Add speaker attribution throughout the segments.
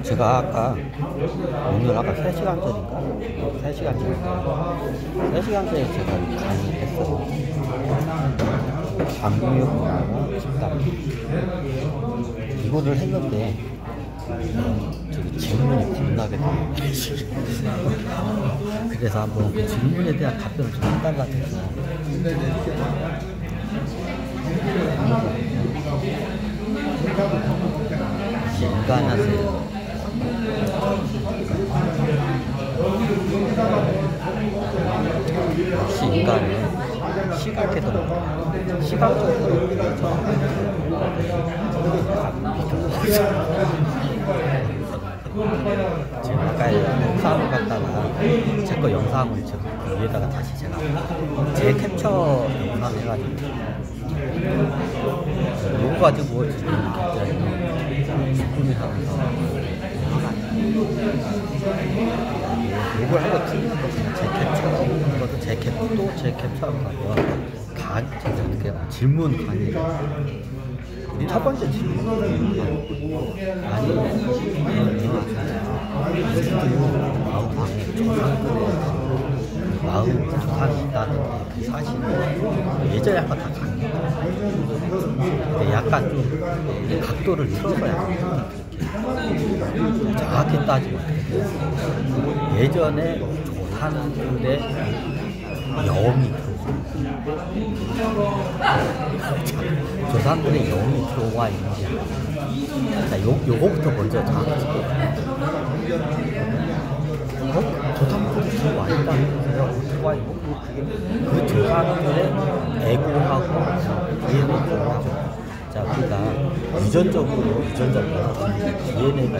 Speaker 1: 제가 오늘 아까 3시간 전인가? 3시간 전에 제가 강의했어요. 방구역이나 집단. 이거를 했는데, 저기 질문이 겁나게 돼요. 그래서 한번 그 질문에 대한 답변을 좀 해달라고 해서. 인간하세요. 역시 인간은 시각적으로 제가 아까 영상을 갖다가 제 거 영상을 그 위에다가 다시 제가 제 캡처 영상 해가지고 이거 가지고 지금 죽음이 하면서 이걸 하고 틀리는 거거든요. 제 캡처로 가면 다 어떻게 질문 강의를 첫 번째 질문이 아니 마음 조상이 있다는 그 사실은 예전에 한번 다 강의했는데 약간 좀 각도를 틀어서 약간 정확히 따지면 예전에 조상들의 영이 조상들의 영이 들어와 있는지 요거부터 먼저 정확히 조상들이 들어와 있다면서요. 들어와 있고 그 조상들의 에고하고 DNA죠. 자, 우리가 유전적으로 DNA가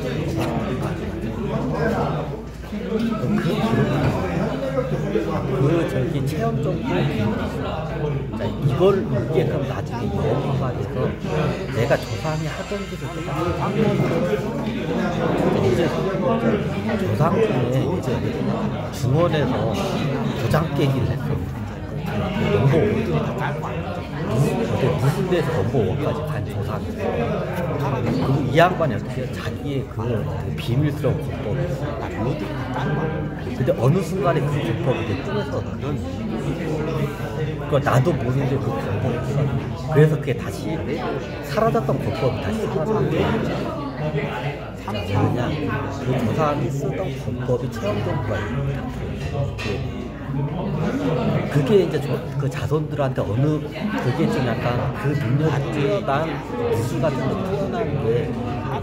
Speaker 1: 그 저기 체험적으로 자, 이걸 이게 그럼 나중에 영화가 돼서 내가 조상이 하던 짓을 이제 조상 중에 이제 중원에서 도장 깨기를 했어요. 넘버 5 무슨 데서 넘버 1까지 간 조상. 그리고 이 양반이 어떻게 해요? 자기의 그 비밀스러운 권법을 근데 어느 순간에 그 권법이 꿈에서 그거 나도 모르는데 그 권법이 있어. 그래서 그게 다시 사라졌던 권법이 다시 사라졌는데 왜냐 그 조상이 쓰던 권법이 체험정보가 있는 그게 이제 그 자손들한테 그게 좀 약간 그 능력이 뛰어난 무술 같은 거 뛰어난 게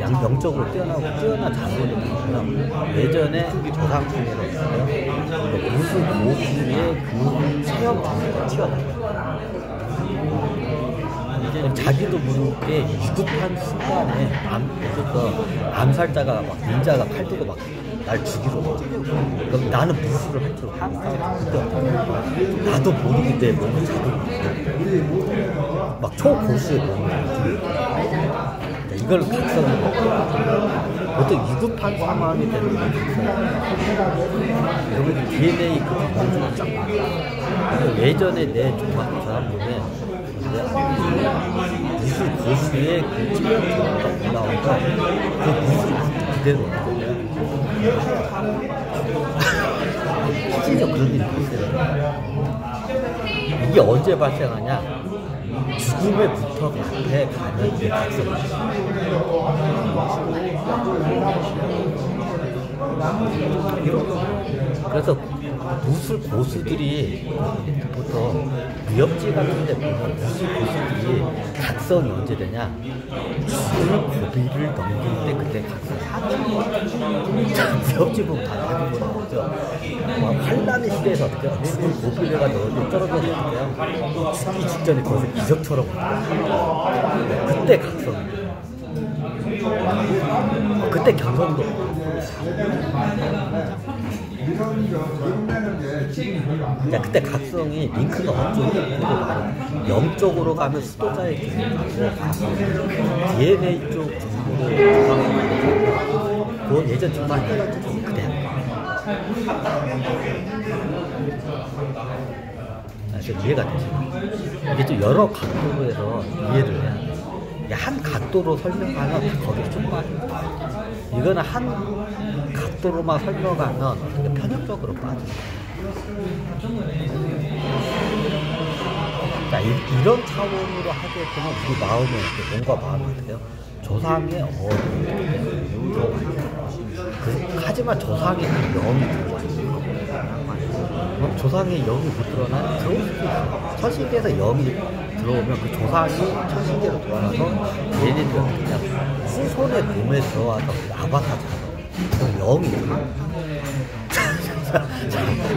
Speaker 1: 영적으로 뛰어난 자손이 나오면 예전에 조상 중에서 있어요. 무술 모기의 그 체험 정보가 튀어나와요. 자기도 모르게 유급한 순간에 암살자가 막 닌자가 칼 들고 막 날 죽이러 와. 그럼 나는 무술을 할 줄 알고 나도 모르는데 몸을 잡고 막 초고수의 몸을 이걸 각성을 먹고 보통 유급한 상황이 되는 건 그러면 DNA 그 방법을 쫙 예전에 내 조상 사람들은 무술 고수의 그 찔러가 올라오니까 그 무술이 그대로 실제로 그런 일이 발생해요. 이게 언제 발생하냐? 죽음에부터 앞에 가면 이게 발생해요. 그래서 무술 고수들이 보통 무협지 같은 데 보면 무술 고수들이 각성이 언제 되냐? 죽을 고비를 넘길 때 그때 각성이 무협지 보면 다 나오죠. 환란의 시대에서 어떻게 해요? 죽을 고비를 넘길 떨어져서 어떻게 해요? 죽기 직전에 거기서 기적처럼 그때 각성이 그때 경성도 그때 각성이 링크가 어쩌고 영적으로 가면 수도자의 기능하고 DNA 쪽 정보를 조상으로 그건 예전 조상이 해가지고 그대로 이해가 되시나요? 이게 좀 여러 각도로 해서 이해를 해야 돼요. 한 각도로 설명하면 다 거기에 쭉 빠져. 이거는 한 각도로만 설명하면 되게 편협적으로 빠져. 자, 이런 차원으로 하게 되면 우리 마음에 몸과 마음이 어때요? 조상의 하지만 조상의 영이 들어와 있어요. 조상의 영이 못 들어오나 들어올 수도 있어요. 천신계에서 영이 들어오면 그 조상이 천신계로 돌아가서 얘네들이 그냥 후손의 몸에 들어와서 아바타 잡아. 그럼 영이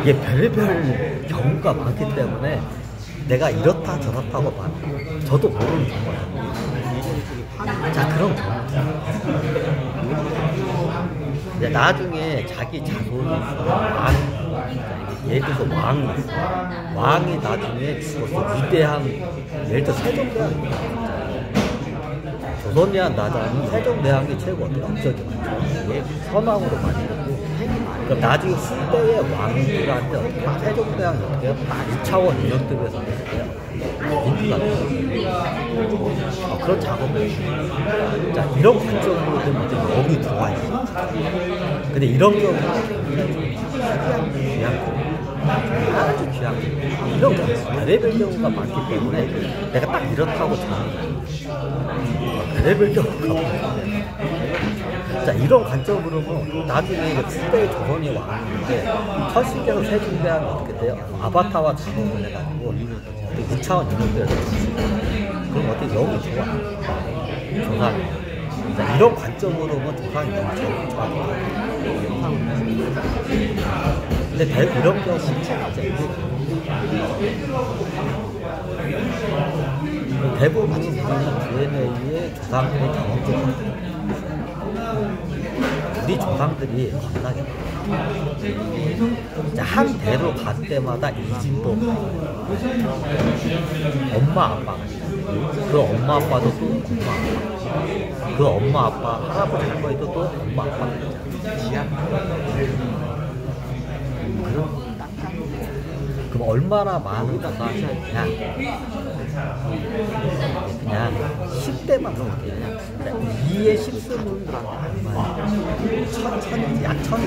Speaker 1: 이게 별의별 경우가 많기 때문에 내가 이렇다 저렇다고 말 저도 모르는 경우예요. 자, 그런 경우. 이제 나중에 자기 자손이 예를 들어서 왕이 있어. 왕이 나중에 죽어서 위대한, 예를 들어 세종대왕이 조선대왕 나자는 세종대왕이 최고 업적이 많죠. 선왕으로 많이 되고. 그럼 나중에 후대의 왕들한테 어떻게 해요? 세종대왕이 어떻게 해요? 2차원 인력들에서 어떻게 해요? 인기가 그런 작업을 해요. 자, 이런 관점으로 되면 이제 영이 들어와 있어. 근데 이런 경우는 굉장히 아주 귀한 이런 별의별 경우가 많기 때문에 내가 딱 이렇다고 정해요. 별의별 경우가 많은데, 자, 이런 관점으로 보면 나중에 후대의 조선이 왕인데 천신계에서 세종대왕이 어떻게 돼요? 아바타와 작업을 해가지고 2차원 인력들에서 그럼 어떻게 영이 좋아? 조상이. 자, 이런 관점으로 보면 조상이 너무 좋아. 근데 대부분 이런 경우 신체가 대부분 우리는 DNA의 조상들이 경험적으로 우리 조상들이 겁나게 한 대로 갈 때마다 이진도 엄마 아빠가 그 엄마 아빠도 또 엄마 아빠 그 엄마 아빠 할아버지 할머니도 또 엄마 아빠가 있잖아. 그럼 얼마나 많은 조상이 그냥 10대만 그렇게 그냥 2의 10수는 얼마야? 약천이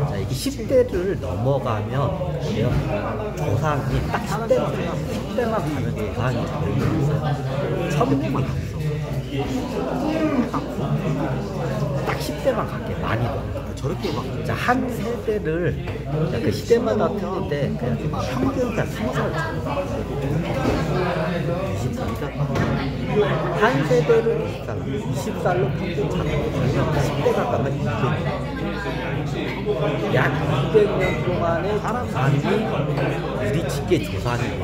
Speaker 1: 자, 이게 10대를 넘어가면 조상이 딱 10대만 가면 조상이 있어요. 1000명만 갔어. 딱 10대만 갈게 많이 더. 저렇게 막, 자, 한 세대를, 그 시대마다 틀린데, 그냥 평균 다 20살 줘. 20살이니까. 한 세대를 20살로 평균 잡고, 10대가 가면 200년. 약 200년 동안의 조상이, 부딪히게 조상이 되면,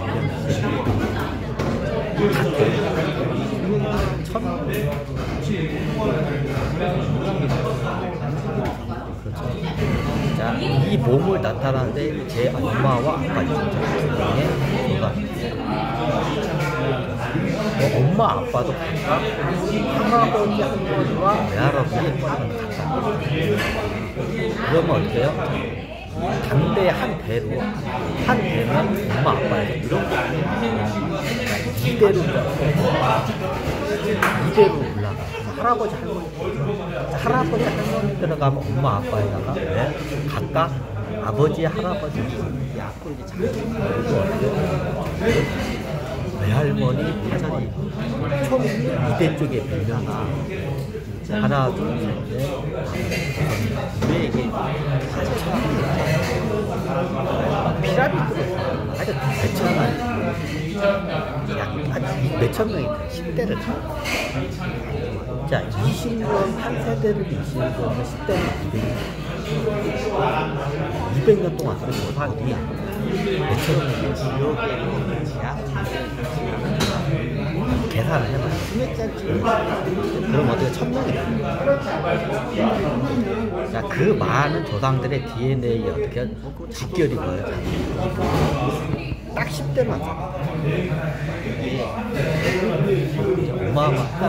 Speaker 1: 자, 이 몸을 나타나는데 제 엄마와 아빠 중에 엄마 아빠도 각각 할아버지 한 번과 외할아버지 한 번은 같다. 그러면 어때요? 당대 한 대로 한 대면 엄마 아빠에서 이런 거 이대로 올라가. 할아버지 할머니 들어가면 엄마 아빠에다가 각각 아버지 할아버지 외할머니 외할머니 총 2대 쪽에 몇 명이나 하나 둘셋넷 왜 이게 피라미드로 하여튼 몇천 약 몇천 명이 10대를 자, 20년 한 세대를 20년 10대는 200년 동안 그 조상이 몇천 명이 계산을 해봐요. 그럼 어떻게 1000명이 자, 그 많은 조상들의 DNA에 어떻게 직결이 거예요. 딱 10대만 어마어마한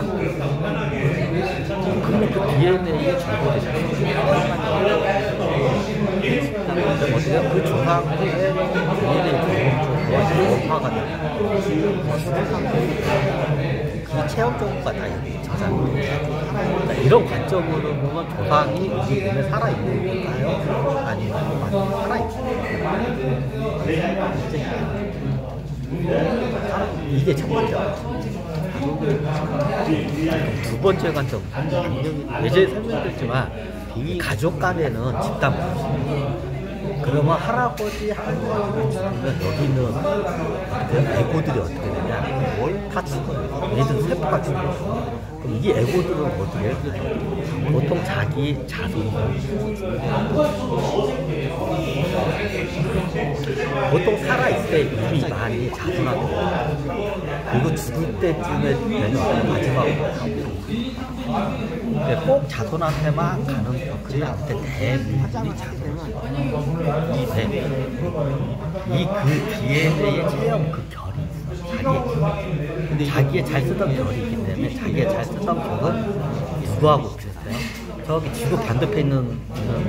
Speaker 1: 그러면 그 DNA에 정보들이 어떻게 그 조상의 DNA 정보가 원화가 그 체험 정보가 다 여기 저장됩니다. 이런 관점으로 보면 조상이 우리 몸에 살아있는 건가요? 아니면 살아있는 이게 첫 번째. 두 번째 관점, 예전에 설명드렸지만 가족 간에는 집단 모임. 그러면 할아버지, 할머니를 죽으면 여기는 에고들이 어떻게 되냐? 다 죽어요. 얘들은 세포가 죽어요. 그럼 이 에고들은 어떻게 해요? 보통 자기 자손, 보통 살아있을 때 이미 많이 자손하게 그리고 죽을 때쯤에 되는 마지막으로 꼭 자손한테만 가는 그들한테 대부분이 자손한테 그 DNA의 체험 그 결이 있어. 자기의 잘 쓰던 결이 있기 때문에 자기의 잘 쓰던 결은 누구하고 비슷해요? 저기 지구 반대편에 있는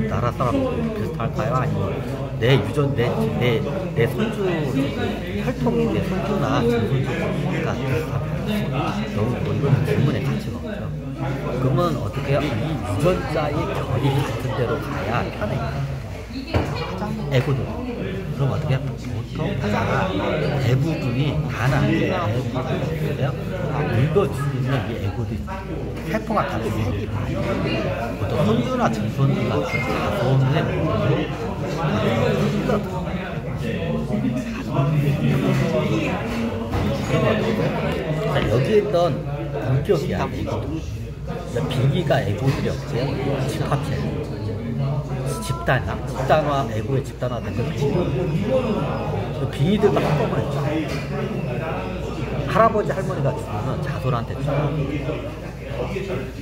Speaker 1: 나라 사람들 비슷할까요? 아니면 내 유전, 내 손주, 혈통인 내 손주나 증손주가 비슷할까요? 너무 이건 질문의 가치가 없죠. 그러면 어떻게 해요? 이 유전자의 결이 같은 데로 가야 편해. 에고도. 그럼 어떻게 해요? 보통 대부분이 다는 아니에요. 늙어지는 이 에고도 세포가 다 생기기 많아요. 보통 손주나 증손주 같은 자손의 몸으로 여기에 있던 본격이야. 비기가 에고들이 없어요. 집합체. 집단화, 에고의 집단화된 건 그 빙의들도 한꺼번에 했죠. 할아버지, 할머니가 죽으면 자손한테 죽어요.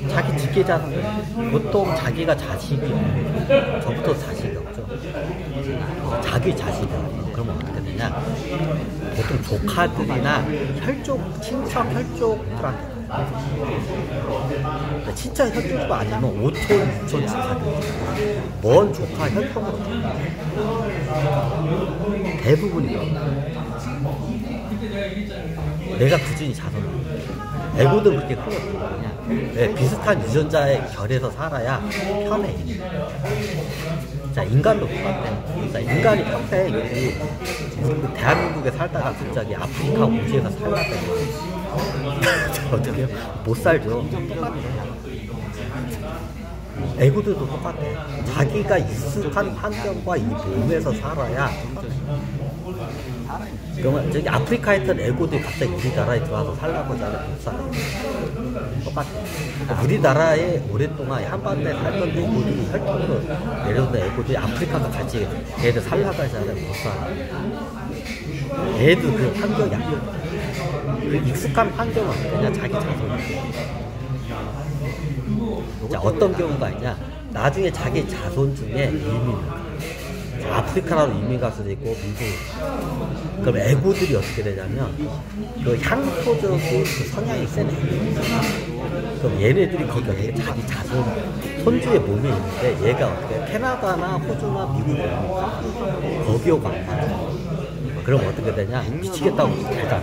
Speaker 1: 자기 직계 자손, 보통 자기가 자식이 저부터 자식이 없죠. 자기 자식이 없죠. 그러면 어떻게 되냐? 보통 조카들이나 친척 혈족들한테 진짜 혈족도 아니면 5촌, 6촌 조카들 먼 조카 혈통으로 대부분이요. 내가 구준이 자손 에고도 그렇게 크거든요. 비슷한 유전자의 결에서 살아야 편해. 자, 인간도 똑같아요. 자, 인간이 평생 그 대한민국에 살다가 갑자기 아프리카 우주에서 살다가 어떻게 해요? 못 살죠. 똑같아요. 에고들도 똑같아요. 자기가 익숙한 환경과 이 몸에서 살아야 그러면 저기 아프리카에 있던 에고들이 갑자기 우리나라에 들어와서 살라고 하잖아요. 못 살아요. 똑같아요. 우리나라에 오랫동안 한반도에 살던 에고들이 혈통으로 내려오는 에고들이 아프리카가 같이 걔들 살라고 하잖아요. 못 살아요. 얘도 그 환경이 아니에요. 그 익숙한 환경은 그냥 자기 자손. 자, 어떤 경우가 있냐? 나중에 자기 자손 중에 이민을 가요. 아프리카로 이민 갈 수도 있고 미국. 그럼 에고들이 어떻게 되냐면 그 향토적인 그 성향이 센 애들. 그럼 얘네들이 거기에 자기 자손 손주의 몸이 있는데 얘가 어떻게 캐나다나 호주나 미국에 거기오가 안 맞아요. 그럼 어떻게 되냐? 미치겠다고 달다.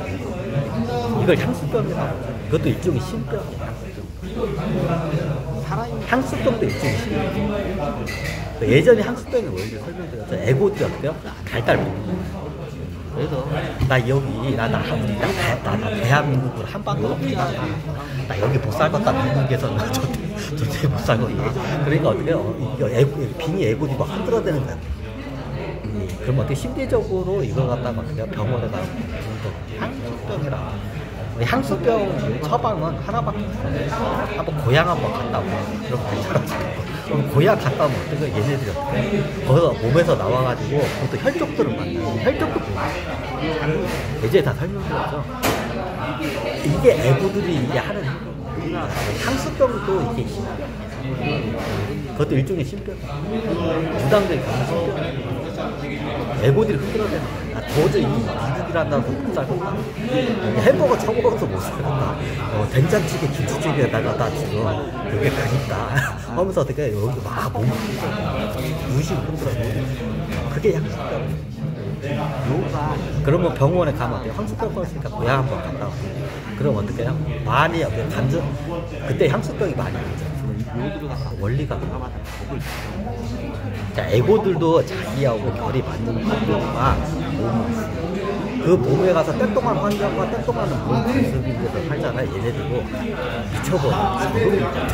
Speaker 1: 이걸 향수병이라고 하죠. 이것도 일종의 신병이에요. 향수병도 일종의 신병이에요. 예전에 향수병의 원리를 설명드렸죠. 에고들이 어때요? 달달 먹는 그래서 나 여기 나 대한민국으로 한반도로 피하다. 나 여기 못 살겠다. 미국에서 나 저때 못 살겠다. 그러니까 어떻게 해요? 빙의 에고들이 막 흔들어대는 거야. 그럼 어떻게 심리적으로 이걸 갖다가 그냥 병원에 가서 향수병이라. 향수병 처방은 하나밖에 없어요. 한번 고향 한번 갔다 오고 그럼 괜찮아지고. 그럼 고향 갔다 오면 어떻게 얘네들이 어떻게 거기서 몸에서 나와가지고 보통 혈족들을 만나요. 혈족도 보여요. 예전에 다 설명드렸죠. 이게 에고들이 이게 하는 행동이에요. 향수병도 이게 신병이에요. 그것도 일종의 신병이에요. 무당들이 가는 신병이에요. 애고들이 흔들어대는 거야. 나 도저히 이 비둘기란다고 못 살겠다. 햄버거 처먹어서 못 살겠다. 된장찌개 김치찌개에다가 나 지금 여기 그립다 하면서 어떻게 여기 막 몸을 무심 흔들어. 그게 향수병. 요가 그러면 병원에 가면 어때요? 향수병 있으니까 고향 한번 갔다 오고. 그럼 어떻게 해요? 많이 간절 그때 향수병이 많이 오죠. 원리가 자, 애고들도 자기하고 결이 맞는 환경과 몸이 있어요. 그 몸에 가서 땡동한 환경과 땡동한 몸 모습에서 살잖아요. 얘네들도 미쳐버려. 적응입니다.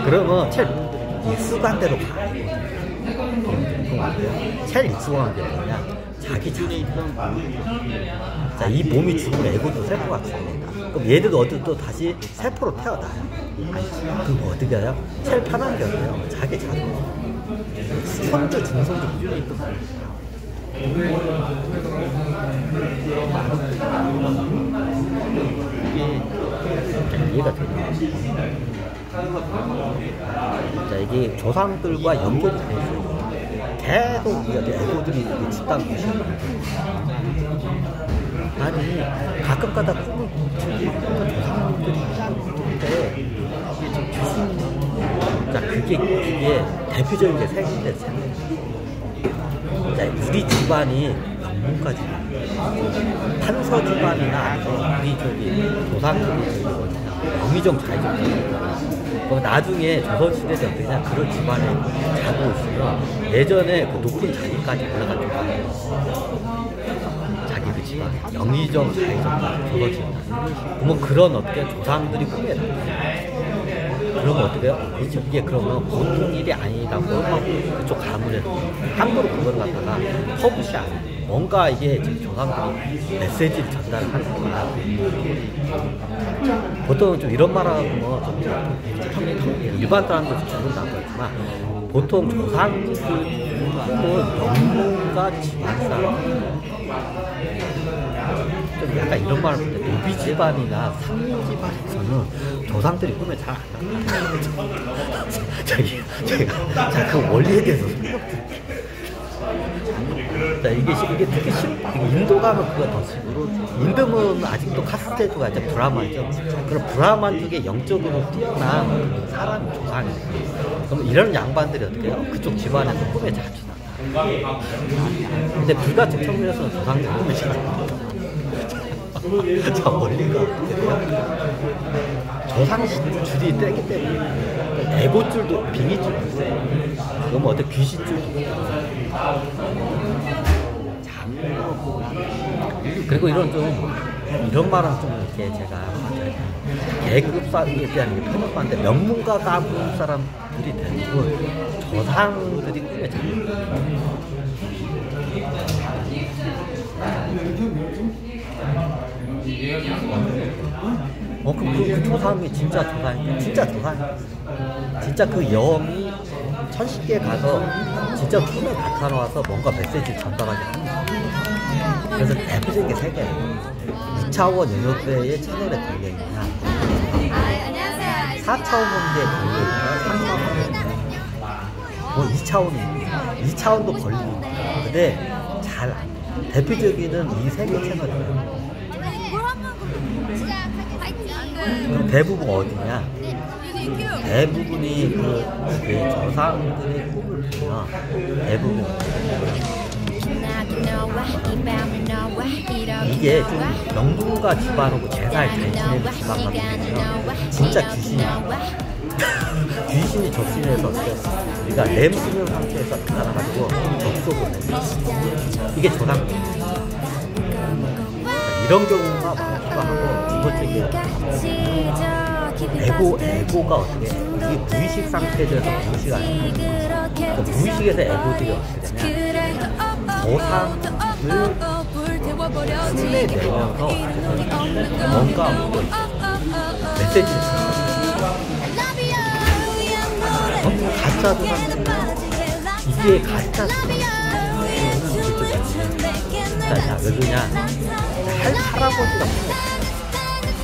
Speaker 1: 그러면 제일 익숙한 대로 가야 되거든요. 제일 익숙한 게 뭐냐? 자기 자신. 자, 이 몸이 죽으면 애고도 세포가 죽습니다. 그럼 얘들도 어쨌든 다시 세포로 태어나요. 그럼 어떻게 해요? 제일 편한 게 어때요? 자기 자손. 손주, 중손주 무조건 있던 거예요. 이해가 되죠? 자, 이게 조상들과 연결이 돼 있어요. 계속 애고들이 집단 무시하는 아니 가끔 가다 꿈을 조상들이 하는데 이게 좀 귀신. 자, 그게 대표적인 게 생인데 자, 우리 집안이 명문가 집안, 판서 집안이나 아니면 우리 조상들이 영의정 좌의정. 그럼 나중에 조선시대 때 어떠냐, 그런 집안에 자고 있으면 예전에 그 높은 자리까지 올라갔던 거예요. 자기 그 집안 영의정 좌의정 조선시대. 그러면 그런 어떻게 조상들이 꿈에 그러면 어떻게 해요? 이게 그러면 보통 일이 아니라고 그쪽 가문에서 함부로 그걸 갖다가 퍼붓이 아니에요. 뭔가 이게 지금 조상들이 메시지를 전달하는 거야. 보통 좀 이런 말하면 좀 일반 사람들 기분 나쁘지만 보통 조상들은 영문과 집안사람 좀 약간 이런 말을 할 때 노비 집안이나 상류 집안에서는 조상들이 꿈에 잘 안 나타나요. 제가 그 원리에 대해서 설명드릴게요. 자, 이게 특히 인도 가면 그거 더 심으로. 인도는 아직도 카스테드가 이제 브라만이죠. 그럼 브라만 중에 영적으로 뛰어난 사람이 조상이에요. 그럼 이런 양반들이 어떻게 해요? 그쪽 집안에서 꿈에 자주 나타나요. 근데 불가침 청년에서는 조상들이 꿈에 잘 안 나타나요. 자, 원리가 어떻게 돼요? 조상줄이 떼기 때문에 애고줄도 빙의줄도 있어요. 그러면 어때 귀신줄도 있어요. 그리고 이런 말은 좀 이렇게 제가 계급사에 대한 편협한데 명문가 가문 사람들이 대부분 조상들이 꿈에 잘 그럼 그 조상이 진짜 조상이에요. 진짜 그 영이 천식계에 가서 진짜 꿈에 나타나와서 뭔가 메시지를 전달하게 합니다. 그래서 대표적인 게 3개예요. 2차원 영역대의 채널에 걸려있냐, 4차원대 걸려있냐, 3차원대 2차원도 걸리니까. 근데 잘 안 돼요. 대표적인 이 3개 채널이에요. 그럼 대부분 어디냐? 대부분이 그 조상들의 꿈을 보면 대부분 이게 좀 명문가 집안하고 제사를 잘 지내는 집안 같은 경우는 진짜 귀신이 접신해서 우리가 램 쓰는 상태에서 나타나가지고 접속을 해요. 이게 조상들이에요. 이런 경우가 많기도 하고, 두 번째 게 에고가 어떻게 이 무의식 상태에서 무의식이 아니라 무의식에서 에고들이 어떻게 되냐, 조상을 흉내 내면서 뭔가 메시지를 가짜도 이게 가짜 자, 왜 그러냐, 할아버지가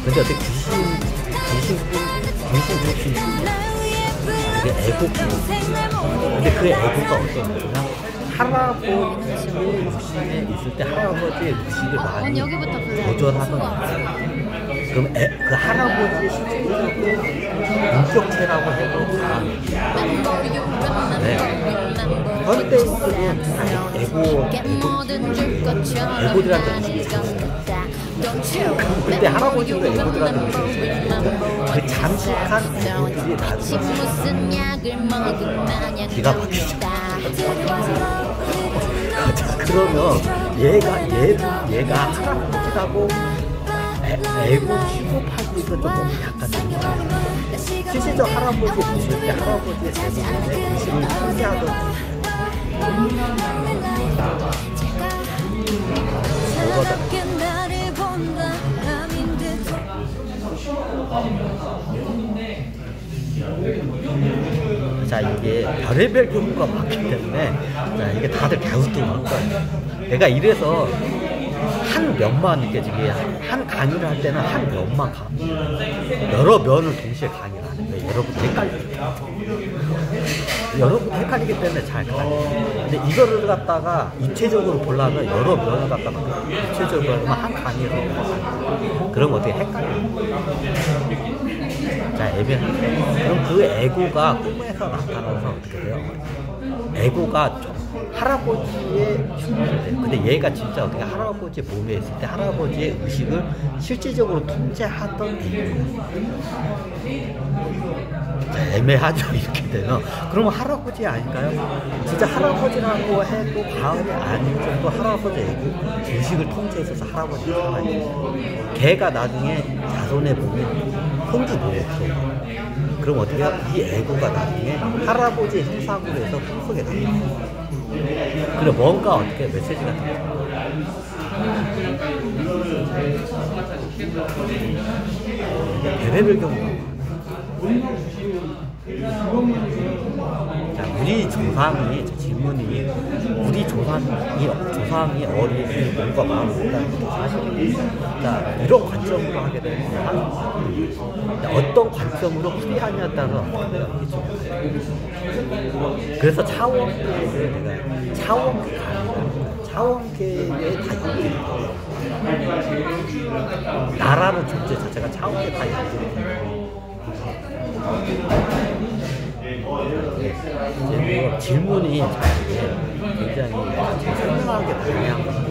Speaker 1: 근데 어떻게 귀신 이게 애고. 근데 그 애고가 어떤 거냐? 할아버지의 육신에 있을 때 할아버지의 의식을 많이 보존하던. 그럼 그 할아버지의 인격체라고 해도 다. 네. 현대인들은 애고들한테 의식이 있어요. 그때 할아버지도 애고들한테 의식이 있어요. 그 잠식한 애고들이 나중에 기가 막히죠. 그러면 얘가 할아버지라고 애고 취급하고 있어 좀 약간 실질적 할아버지 보실 때 할아버지의 대부분의 의식을 통제하던 뭐가 자, 이게 별의별 경우가 많기 때문에 자, 이게 다들 갸우뚱할 거예요. 내가 이래서 한 면만 이렇게 한 강의를 할 때는 한 면만 여러 면을 동시에 강의를 하는 거예요. 여러분 헷갈리기 때문에 잘 가요. 근데 이거를 갖다가 입체적으로 보려면 여러 면을 갖다가 입체적으로 하면 한 강의를 하는 그럼 어떻게 헷갈려요? 자, 애매하죠. 그럼 그 애고가 꿈에서 나타나서 어떻게 돼요? 애고가 할아버지의 흉내를 돼요. 근데 얘가 진짜 어떻게 할아버지 몸에 있을 때 할아버지의 의식을 실질적으로 통제하던 애고예요. 자, 애매하죠. 이렇게 되면 그러면 할아버지 아닐까요? 진짜 할아버지라고 해도 과언이 아닐 정도 할아버지 애고 의식을 통제해서 할아버지가 살아있어요. 걔가 나중에 자손의 몸에 혼주 못해요. 그럼 어떻게 이 애고가 나중에 할아버지의 형상으로 해서 꿈속에 나와요. 그래 뭔가 어떻게 메시지가 나와요. 별의별 경우가 자, 우리 조상이 질문이 우리 조상이 어린이 몸과 마음을 있다는 것도 사실입니다. 자, 이런 관점으로 하게 되면 어떤 관점으로 풀이하냐에 따라 그래서 차원계를 내가 차원계에 다 있거든요. 나라는 존재 자체가 차원계 다 있거든요. 이제 뭐 질문이 굉장히 설명하는 게 다양한 건데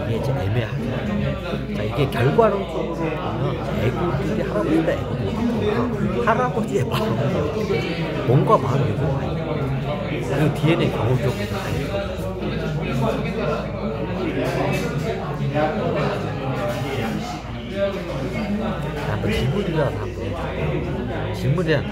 Speaker 1: 이게 이제 애매하죠. 자, 이게 결과론적으로 보면 애고들이 할아버지다 애고들이 할아버지의 마음이 몸과 마음이 있고 그리고 DNA 경험적으로 다 있고 한번 질문이라도 한번 질문이라도